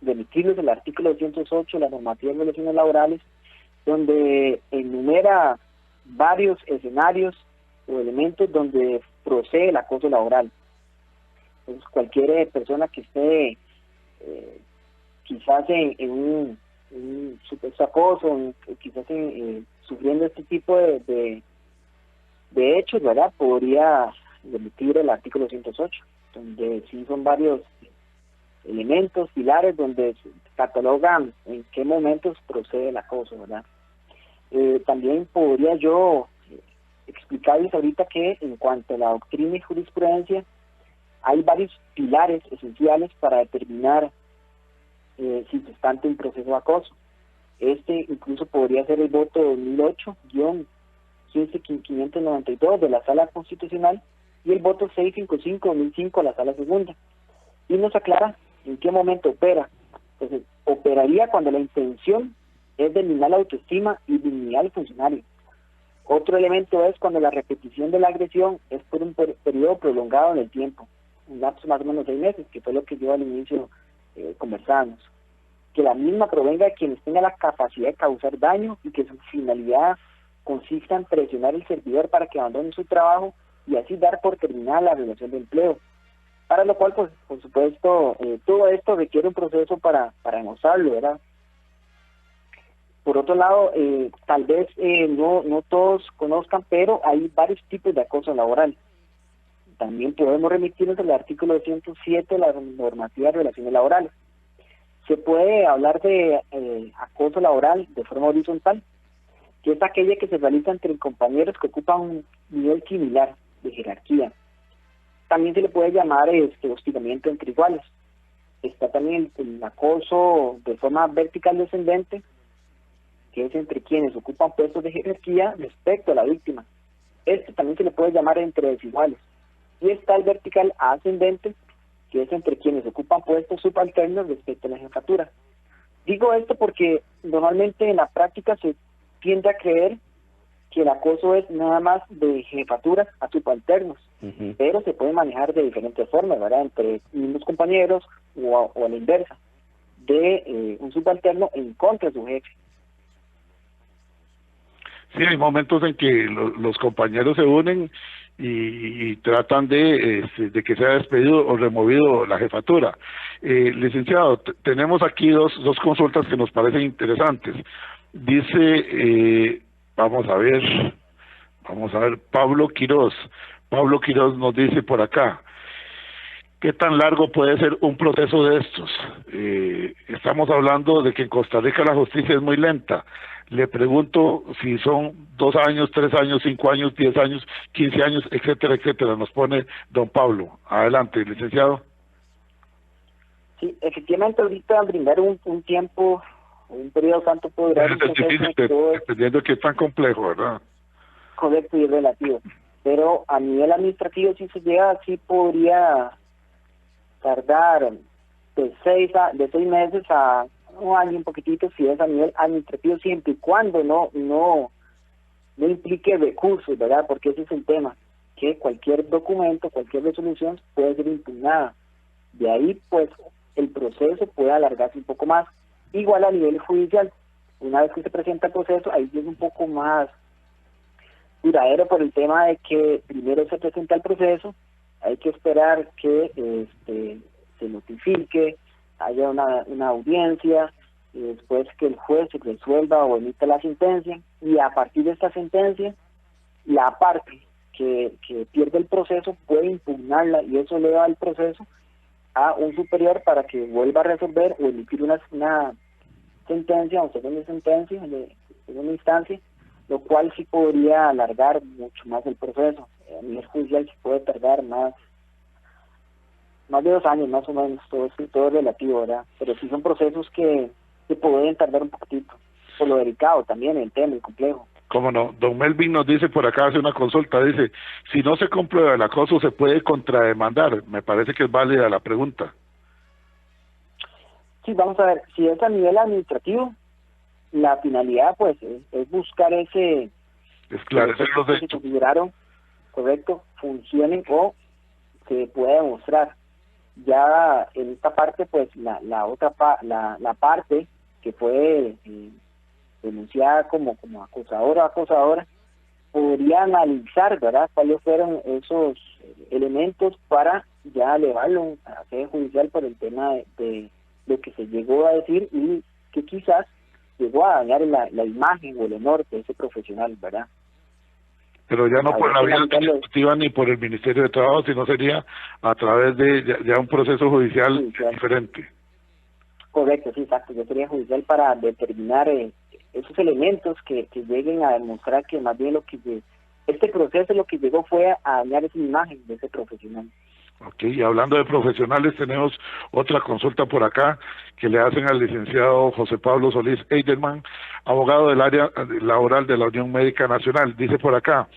remitirles el artículo 208 de la normativa de relaciones laborales, donde enumera varios escenarios o elementos donde procede el acoso laboral. Entonces, cualquier persona que esté quizás en un supuesto acoso, quizás sufriendo este tipo de hechos, ¿verdad?, podría remitir el artículo 208, donde sí son varios elementos, pilares, donde se catalogan en qué momentos procede el acoso, ¿verdad? También podría yo explicarles ahorita que en cuanto a la doctrina y jurisprudencia, hay varios pilares esenciales para determinar si se está ante un proceso de acoso. Este incluso podría ser el voto 2008-1592 de la Sala Constitucional y el voto 655-2005 de la Sala Segunda. Y nos aclara en qué momento opera. Entonces, operaría cuando la intención es de minar la autoestima y dignidad del funcionario. Otro elemento es cuando la repetición de la agresión es por un periodo prolongado en el tiempo, un lapso más o menos 6 meses, que fue lo que yo al inicio conversábamos. Que la misma provenga de quienes tengan la capacidad de causar daño y que su finalidad consista en presionar al servidor para que abandone su trabajo y así dar por terminada la relación de empleo. Para lo cual, pues, por supuesto, todo esto requiere un proceso para demostrarlo, ¿verdad? Por otro lado, tal vez no todos conozcan, pero hay varios tipos de acoso laboral. También podemos remitirnos al artículo 207 de la normativa de relaciones laborales. Se puede hablar de acoso laboral de forma horizontal, que es aquella que se realiza entre compañeros que ocupan un nivel similar de jerarquía. También se le puede llamar hostigamiento entre iguales. Está también el acoso de forma vertical descendente, que es entre quienes ocupan puestos de jerarquía respecto a la víctima. Este también se le puede llamar entre desiguales. Y está el vertical ascendente, que es entre quienes ocupan puestos subalternos respecto a la jefatura. Digo esto porque normalmente en la práctica se tiende a creer que el acoso es nada más de jefaturas a subalternos, pero se puede manejar de diferentes formas, ¿verdad? Entre mismos compañeros o a la inversa, de un subalterno en contra de su jefe. Sí, hay momentos en que los compañeros se unen y tratan de que sea despedido o removido la jefatura. Licenciado, tenemos aquí dos consultas que nos parecen interesantes. Dice, vamos a ver, Pablo Quiroz nos dice por acá, ¿qué tan largo puede ser un proceso de estos? Estamos hablando de que en Costa Rica la justicia es muy lenta. Le pregunto si son 2 años, 3 años, 5 años, 10 años, 15 años, etcétera, etcétera. Nos pone don Pablo. Adelante, licenciado. Sí, efectivamente ahorita brindar un tiempo, un periodo tanto puede durar un proceso, dependiendo de qué es tan complejo, ¿verdad? Correcto y relativo. Pero a nivel administrativo, si se llega, sí podría tardar de 6 meses a un año, un poquitito, si es a nivel administrativo, siempre y cuando no implique recursos, ¿verdad? Porque ese es el tema, que cualquier documento, cualquier resolución puede ser impugnada. De ahí, pues, el proceso puede alargarse un poco más. Igual a nivel judicial, una vez que se presenta el proceso, ahí es un poco más duradero por el tema de que primero se presenta el proceso, hay que esperar que se notifique, haya una audiencia, y después que el juez resuelva o emita la sentencia, y a partir de esta sentencia, la parte que pierde el proceso puede impugnarla, y eso eleva el proceso a un superior para que vuelva a resolver o emitir una sentencia o segunda sentencia de segunda instancia, lo cual sí podría alargar mucho más el proceso. A nivel judicial se puede tardar más de 2 años más o menos, todo es relativo, ¿verdad? Pero sí son procesos que pueden tardar un poquitito, por lo delicado también, el tema, el complejo. Cómo no, don Melvin nos dice por acá, hace una consulta, dice, si no se comprueba el acoso, ¿se puede contrademandar? Me parece que es válida la pregunta. Sí, vamos a ver, si es a nivel administrativo, la finalidad pues es buscar esclarecer los hechos que se consideraron correcto, funcionen o se pueda demostrar. Ya en esta parte pues la parte que fue denunciada como acosadora o acosadora podría analizar, ¿verdad?, cuáles fueron esos elementos para ya elevarlo a sede judicial por el tema de lo que se llegó a decir y que quizás llegó a dañar la imagen o el honor de ese profesional, ¿verdad? Pero ya no por la vía administrativa ni por el Ministerio de Trabajo, sino sería a través de ya un proceso judicial diferente. Correcto, sí, exacto. Ya sería judicial para determinar esos elementos que lleguen a demostrar que más bien este proceso lo que llegó fue a dañar esa imagen de ese profesional. Ok, y hablando de profesionales, tenemos otra consulta por acá que le hacen al licenciado José Pablo Solís Eidelman, abogado del área laboral de la Unión Médica Nacional. Dice por acá,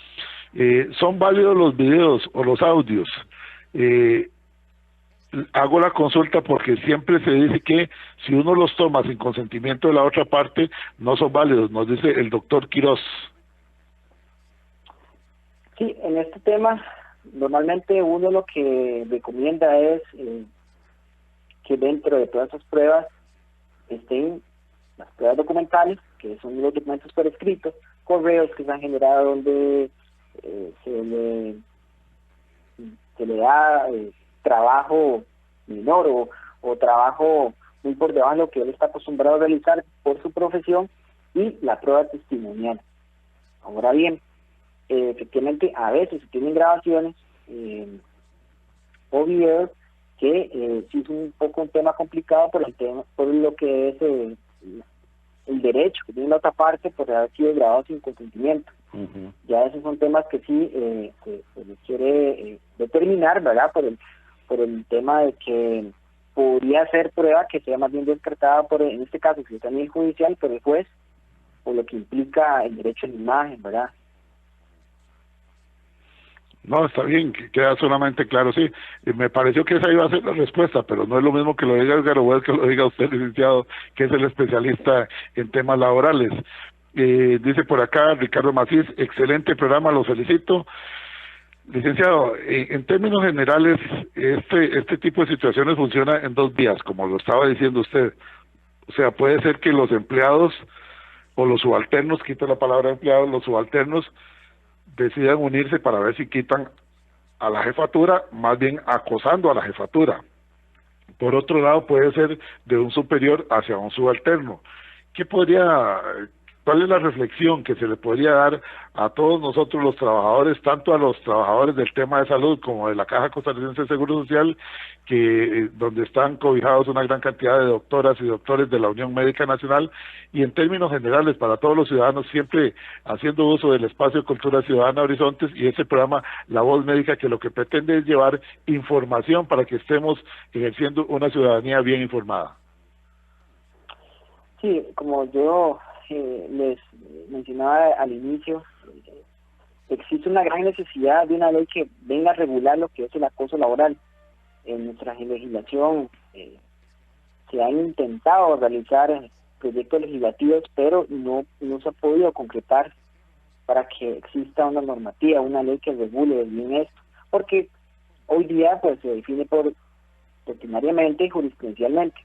¿son válidos los videos o los audios? Hago la consulta porque siempre se dice que si uno los toma sin consentimiento de la otra parte, no son válidos, nos dice el doctor Quiroz. Sí, en este tema normalmente uno lo que recomienda es que dentro de todas esas pruebas estén las pruebas documentales, que son los documentos por escrito, correos que se han generado donde se le da trabajo menor o trabajo muy por debajo de lo que él está acostumbrado a realizar por su profesión, y la prueba testimonial. Ahora bien, efectivamente a veces se tienen grabaciones o videos que sí es un poco un tema complicado por lo que es el derecho que tiene la otra parte por haber sido grabado sin consentimiento. Ya esos son temas que sí se quiere determinar, ¿verdad? Por el tema de que podría ser prueba que sea más bien descartada en este caso, si está a nivel judicial, por el juez, por lo que implica el derecho a la imagen, ¿verdad? No, está bien, queda solamente claro, sí. Me pareció que esa iba a ser la respuesta, pero no es lo mismo que lo diga Edgar o que lo diga usted, licenciado, que es el especialista en temas laborales. Dice por acá Ricardo Macís, excelente programa, lo felicito. Licenciado, en términos generales, este tipo de situaciones funciona en dos vías, como lo estaba diciendo usted. O sea, puede ser que los empleados o los subalternos, quito la palabra empleados, los subalternos decidan unirse para ver si quitan a la jefatura, más bien acosando a la jefatura. Por otro lado, puede ser de un superior hacia un subalterno. ¿Cuál es la reflexión que se le podría dar a todos nosotros los trabajadores, tanto a los trabajadores del tema de salud como de la Caja Costarricense de Seguro Social, donde están cobijados una gran cantidad de doctoras y doctores de la Unión Médica Nacional, y en términos generales para todos los ciudadanos, siempre haciendo uso del espacio de Cultura Ciudadana Horizontes y ese programa La Voz Médica, que lo que pretende es llevar información para que estemos ejerciendo una ciudadanía bien informada? Sí, como yo les mencionaba al inicio, existe una gran necesidad de una ley que venga a regular lo que es el acoso laboral. En nuestra legislación se han intentado realizar proyectos legislativos, pero no se ha podido concretar para que exista una normativa, una ley que regule bien esto, porque hoy día pues se define rutinariamente y jurisprudencialmente,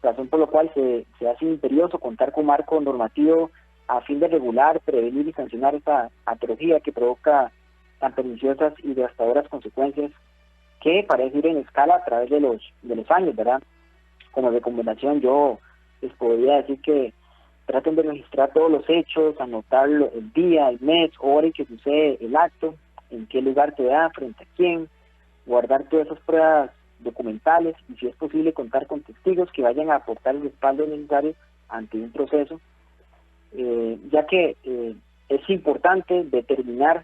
razón por la cual se hace imperioso contar con un marco normativo a fin de regular, prevenir y sancionar esta atrocidad que provoca tan perniciosas y devastadoras consecuencias que parece ir en escala a través de los años, ¿verdad? Como recomendación yo les podría decir que traten de registrar todos los hechos, anotar el día, el mes, hora en que sucede el acto, en qué lugar se da, frente a quién, guardar todas esas pruebas documentales y si es posible contar con testigos que vayan a aportar el respaldo necesario ante un proceso, ya que es importante determinar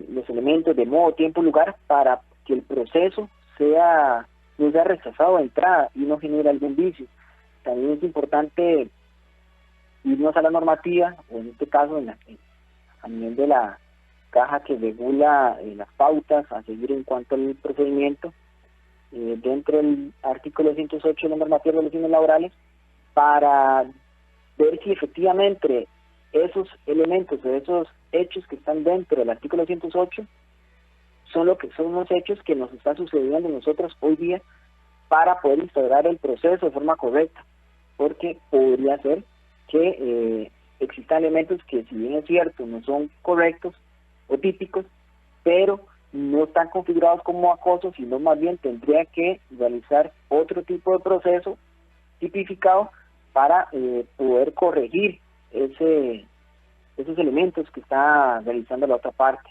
los elementos de modo, tiempo y lugar para que el proceso no sea rechazado de entrada y no genere algún vicio. También es importante irnos a la normativa, o en este caso a nivel de la caja que regula las pautas a seguir en cuanto al procedimiento, dentro del artículo 108 de la normativa de relaciones laborales, para ver si efectivamente esos elementos o esos hechos que están dentro del artículo 108 son los hechos que nos están sucediendo a nosotros hoy día, para poder instaurar el proceso de forma correcta, porque podría ser que existan elementos que, si bien es cierto, no son correctos o típicos, pero no están configurados como acoso, sino más bien tendría que realizar otro tipo de proceso tipificado para poder corregir esos elementos que está realizando la otra parte.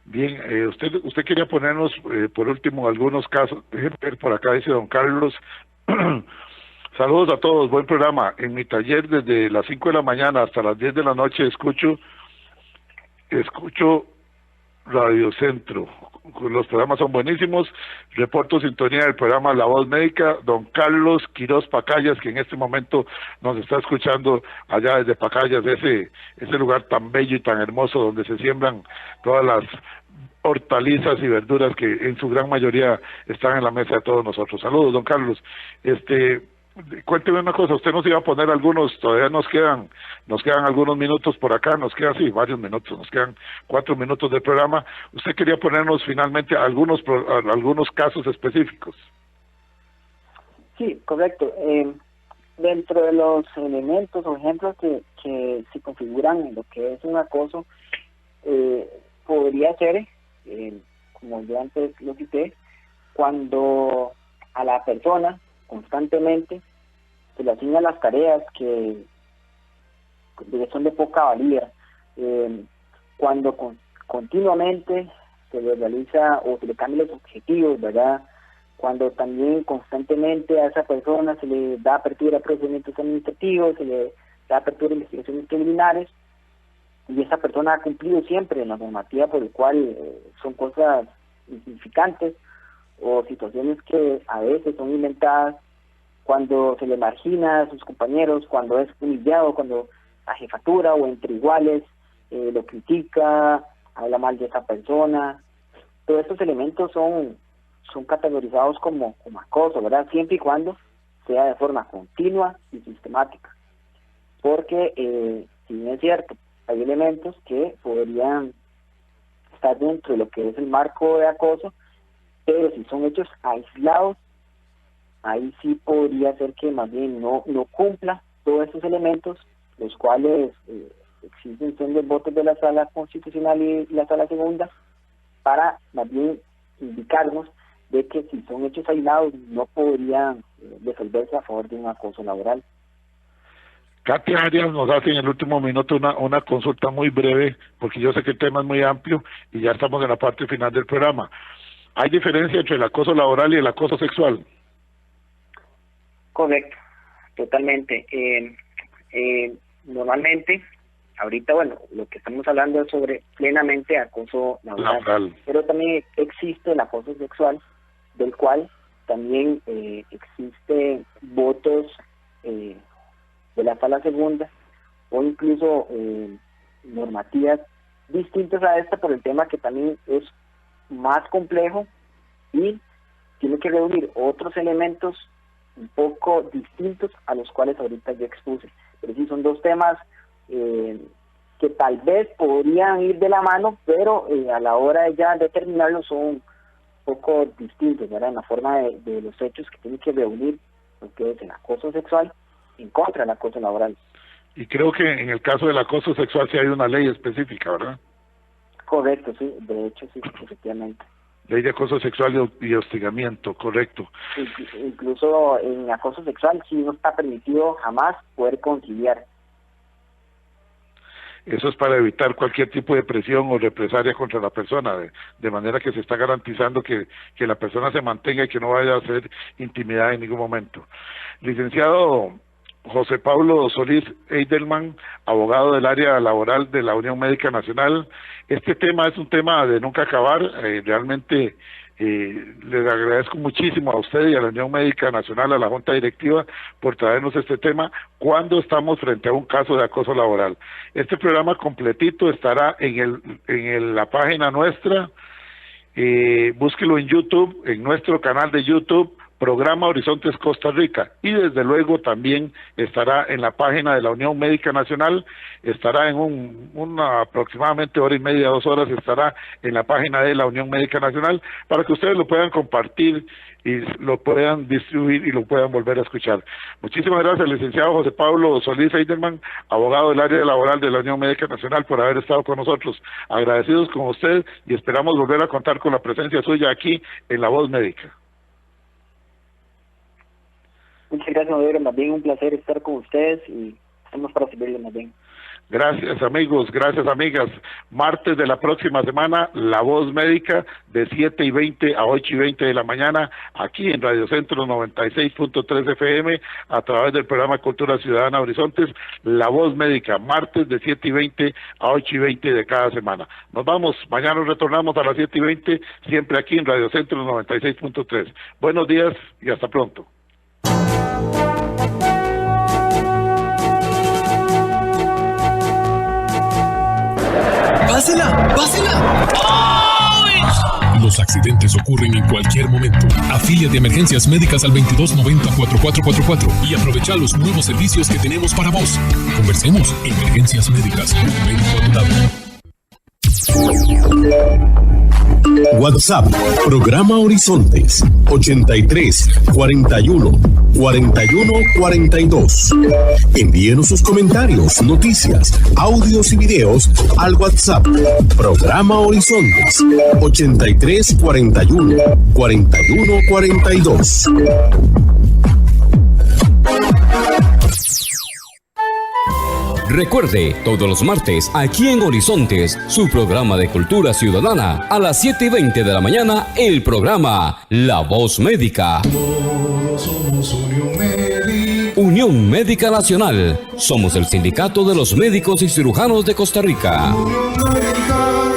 Bien, usted quería ponernos por último algunos casos. Déjenme ver, por acá dice don Carlos. Saludos a todos, buen programa. En mi taller desde las 5 de la mañana hasta las 10 de la noche escucho Radio Centro. Los programas son buenísimos. Reporto sintonía del programa La Voz Médica. Don Carlos Quiroz Pacayas, que en este momento nos está escuchando allá desde Pacayas, ese lugar tan bello y tan hermoso donde se siembran todas las hortalizas y verduras que en su gran mayoría están en la mesa de todos nosotros. Saludos, don Carlos. Cuénteme una cosa, usted nos iba a poner algunos, todavía nos quedan algunos minutos por acá, nos quedan varios minutos, nos quedan 4 minutos de programa. Usted quería ponernos finalmente algunos casos específicos. Sí, correcto. Dentro de los elementos o ejemplos que se configuran en lo que es un acoso, podría ser, como yo antes lo cité, cuando a la persona constantemente se le asignan las tareas que son de poca valía, cuando continuamente se le realiza o se le cambian los objetivos, ¿verdad? Cuando también constantemente a esa persona se le da apertura a procedimientos administrativos, se le da apertura a investigaciones preliminares, y esa persona ha cumplido siempre en la normativa, por el cual son cosas insignificantes o situaciones que a veces son inventadas, cuando se le margina a sus compañeros, cuando es humillado, cuando la jefatura o entre iguales lo critica, habla mal de esa persona. Todos estos elementos son categorizados como acoso, ¿verdad? Siempre y cuando sea de forma continua y sistemática. Porque, si bien es cierto, hay elementos que podrían estar dentro de lo que es el marco de acoso, pero si son hechos aislados, ahí sí podría ser que más bien no cumpla todos esos elementos, los cuales existen son los votos de la Sala Constitucional y la Sala Segunda, para más bien indicarnos de que si son hechos aislados no podrían resolverse a favor de un acoso laboral. Katia Arias nos hace en el último minuto una consulta muy breve, porque yo sé que el tema es muy amplio y ya estamos en la parte final del programa. ¿Hay diferencia entre el acoso laboral y el acoso sexual? Correcto, totalmente. Normalmente, ahorita, bueno, lo que estamos hablando es sobre plenamente acoso laboral. Pero también existe el acoso sexual, del cual también existe votos de la Sala Segunda, o incluso normativas distintas a esta, por el tema que también es más complejo y tiene que reunir otros elementos un poco distintos a los cuales ahorita yo expuse. Pero sí, son dos temas que tal vez podrían ir de la mano, pero a la hora de ya determinarlos son un poco distintos, ¿verdad? En la forma de los hechos que tienen que reunir lo que es el acoso sexual en contra del acoso laboral. Y creo que en el caso del acoso sexual sí hay una ley específica, ¿verdad? Correcto, sí, de hecho sí, efectivamente. Ley de acoso sexual y hostigamiento, correcto. Incluso en acoso sexual sí no está permitido jamás poder conciliar. Eso es para evitar cualquier tipo de presión o represalia contra la persona, de manera que se está garantizando que la persona se mantenga y que no vaya a ser intimidada en ningún momento. Licenciado José Pablo Solís Eidelman, abogado del área laboral de la Unión Médica Nacional. Este tema es un tema de nunca acabar. Realmente les agradezco muchísimo a usted y a la Unión Médica Nacional, a la Junta Directiva, por traernos este tema cuando estamos frente a un caso de acoso laboral. Este programa completito estará en la página nuestra. Búsquelo en YouTube, en nuestro canal de YouTube, Programa Horizontes Costa Rica, y desde luego también estará en la página de la Unión Médica Nacional, estará en una aproximadamente hora y media, 2 horas, estará en la página de la Unión Médica Nacional, para que ustedes lo puedan compartir y lo puedan distribuir y lo puedan volver a escuchar. Muchísimas gracias, licenciado José Pablo Solís Eidelman, abogado del área laboral de la Unión Médica Nacional, por haber estado con nosotros. Agradecidos con usted y esperamos volver a contar con la presencia suya aquí en La Voz Médica. Muchas gracias, Madero. Más bien un placer estar con ustedes y estamos para servirles más bien. Gracias, amigos, gracias, amigas. Martes de la próxima semana, La Voz Médica, de 7:20 a 8:20 de la mañana, aquí en Radio Centro 96.3 FM, a través del programa Cultura Ciudadana Horizontes, La Voz Médica, martes de 7:20 a 8:20 de cada semana. Nos vamos, mañana retornamos a las 7:20, siempre aquí en Radio Centro 96.3. Buenos días y hasta pronto. ¡Pásela! ¡Pásela! ¡Ay! Los accidentes ocurren en cualquier momento. Afíliate a Emergencias Médicas al 2290-4444 y aprovecha los nuevos servicios que tenemos para vos. Conversemos. Emergencias Médicas. Un médico a tu lado. WhatsApp, Programa Horizontes, 83 41 41 42. Envíenos sus comentarios, noticias, audios y videos al WhatsApp, Programa Horizontes, 83 41 41 42. Recuerde, todos los martes, aquí en Horizontes, su programa de cultura ciudadana, a las 7:20 de la mañana, el programa La Voz Médica. Todos somos Unión Médica. Unión Médica Nacional. Somos el sindicato de los médicos y cirujanos de Costa Rica. Unión Médica.